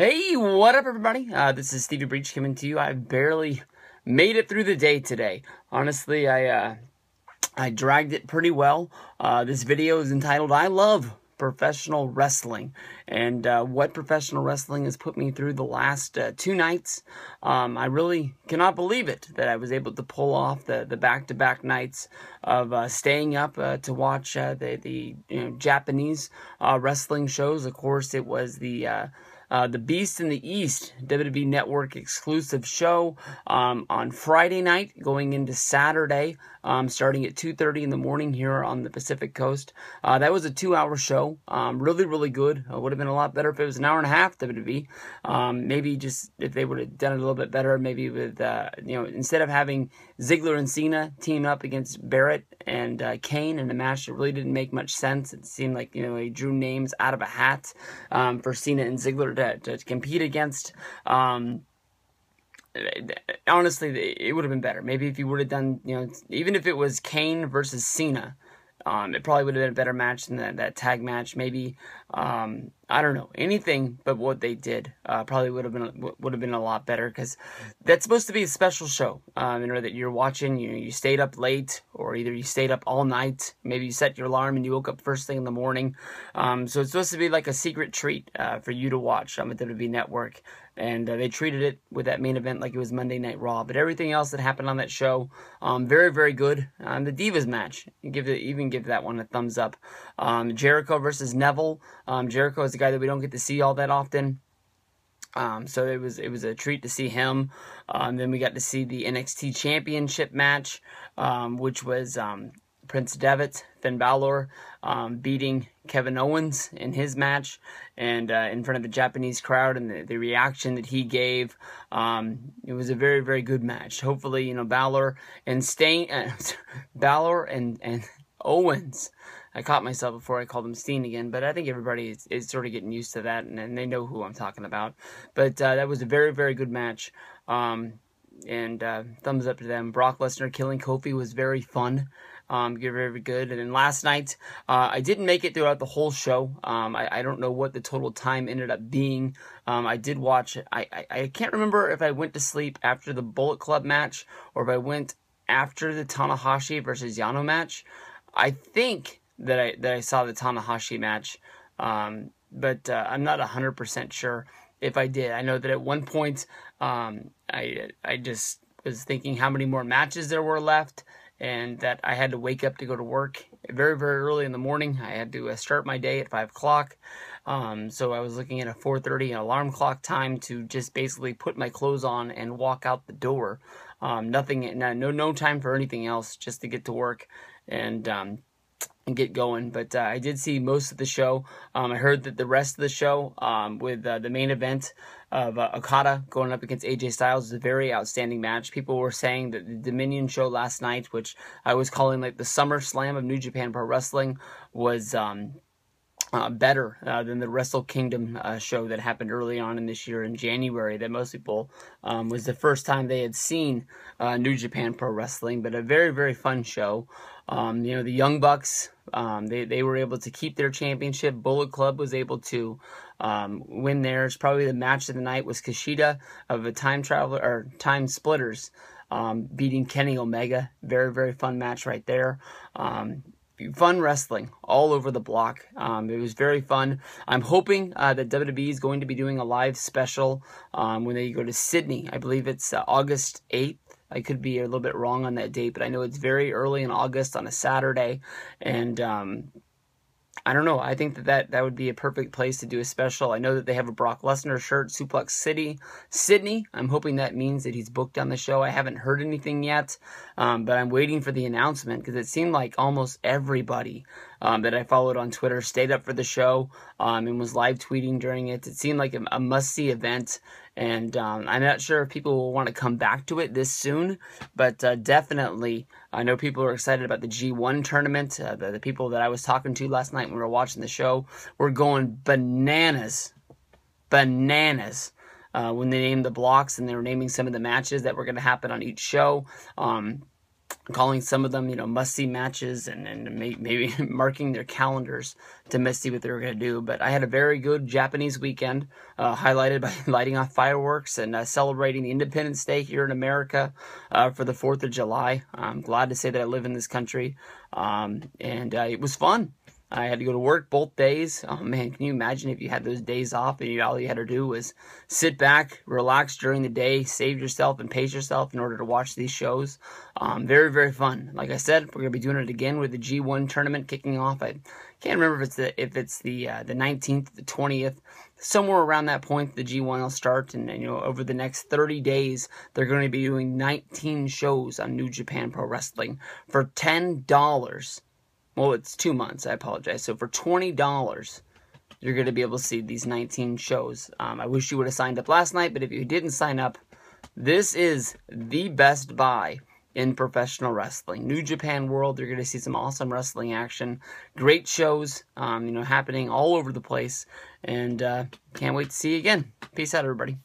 Hey, what up, everybody? This is Stevie Breach coming to you. I barely made it through the day today. Honestly, I dragged it pretty well. This video is entitled, I Love Professional Wrestling, and what professional wrestling has put me through the last 2 nights. I really cannot believe it that I was able to pull off the back-to-back nights of staying up to watch the Japanese wrestling shows. Of course, it was the Beast in the East WWE Network exclusive show on Friday night going into Saturday, starting at 2:30 in the morning here on the Pacific Coast. That was a 2-hour show. Really, really good. Would have been a lot better if it was an hour and a half, WWE. Maybe just if they would have done it a little bit better, maybe with, instead of having Ziggler and Cena team up against Barrett and Kane in a match that really didn't make much sense. It seemed like, they drew names out of a hat for Cena and Ziggler to compete against. Honestly, it would have been better. Maybe if you would have done, even if it was Kane versus Cena, it probably would have been a better match than that tag match. Maybe, I don't know, anything but what they did probably would have been a lot better, because that's supposed to be a special show. That you're watching, you stayed up late, or either you stayed up all night. Maybe you set your alarm and you woke up first thing in the morning. So it's supposed to be like a secret treat for you to watch on the WWE Network. And they treated it with that main event like it was Monday Night Raw. But everything else that happened on that show, very, very good. The Divas match, even give that one a thumbs up. Jericho versus Neville. Jericho is a guy that we don't get to see all that often. So it was a treat to see him. Then we got to see the NXT Championship match, which was Prince Devitt, Finn Balor, beating Kevin Owens in his match, and in front of the Japanese crowd, and the reaction that he gave. It was a very, very good match. Hopefully, Balor and Balor and Owens. I caught myself before I called him Steen again, but I think everybody is sort of getting used to that, and they know who I'm talking about. But that was a very, very good match. And thumbs up to them. Brock Lesnar killing Kofi was very fun. Very, very good. And then last night, I didn't make it throughout the whole show. I don't know what the total time ended up being. I did watch, I can't remember if I went to sleep after the Bullet Club match, or if I went after the Tanahashi versus Yano match. I think that I saw the Tanahashi match, but I'm not 100% sure if I did. I know that at one point, I just was thinking how many more matches there were left, and that I had to wake up to go to work very, very early in the morning. I had to start my day at 5 o'clock. So I was looking at a 4:30 alarm clock time to just basically put my clothes on and walk out the door. No time for anything else, just to get to work and get going. But I did see most of the show. I heard that the rest of the show, with the main event of Okada going up against AJ Styles, is a very outstanding match. People were saying that the Dominion show last night, which I was calling like the Summer Slam of New Japan Pro Wrestling, was better than the Wrestle Kingdom show that happened early on in this year in January, that most people was the first time they had seen New Japan Pro Wrestling. But a very, very fun show. The Young Bucks, they were able to keep their championship. Bullet Club was able to win theirs. Probably the match of the night was Kushida of the Time Splitters beating Kenny Omega. Very, very fun match right there. Fun wrestling all over the block. It was very fun. I'm hoping that WWE is going to be doing a live special when they go to Sydney. I believe it's August 8th. I could be a little bit wrong on that date, but I know it's very early in August on a Saturday. And I don't know. I think that would be a perfect place to do a special. I know that they have a Brock Lesnar shirt, Suplex City, Sydney. I'm hoping that means that he's booked on the show. I haven't heard anything yet, but I'm waiting for the announcement, because it seemed like almost everybody that I followed on Twitter stayed up for the show and was live tweeting during it. It seemed like a must-see event, and I'm not sure if people will want to come back to it this soon, but definitely I know people are excited about the G1 tournament. The people that I was talking to last night when we were watching the show were going bananas when they named the blocks, and they were naming some of the matches that were going to happen on each show. calling some of them, must-see matches, and maybe marking their calendars to see what they were going to do. But I had a very good Japanese weekend, highlighted by lighting off fireworks and celebrating the Independence Day here in America for the 4th of July. I'm glad to say that I live in this country, and it was fun. I had to go to work both days. Oh man, can you imagine if you had those days off and all you had to do was sit back, relax during the day, save yourself and pace yourself in order to watch these shows? Very, very fun. Like I said, we're going to be doing it again with the G1 tournament kicking off. I can't remember if it's the 19th, the 20th, somewhere around that point. The G1 will start, and over the next 30 days, they're going to be doing 19 shows on New Japan Pro Wrestling for $10. Well, it's 2 months, I apologize. So for $20, you're going to be able to see these 19 shows. I wish you would have signed up last night, but if you didn't sign up, this is the best buy in professional wrestling. New Japan World, you're going to see some awesome wrestling action. Great shows, happening all over the place. And can't wait to see you again. Peace out, everybody.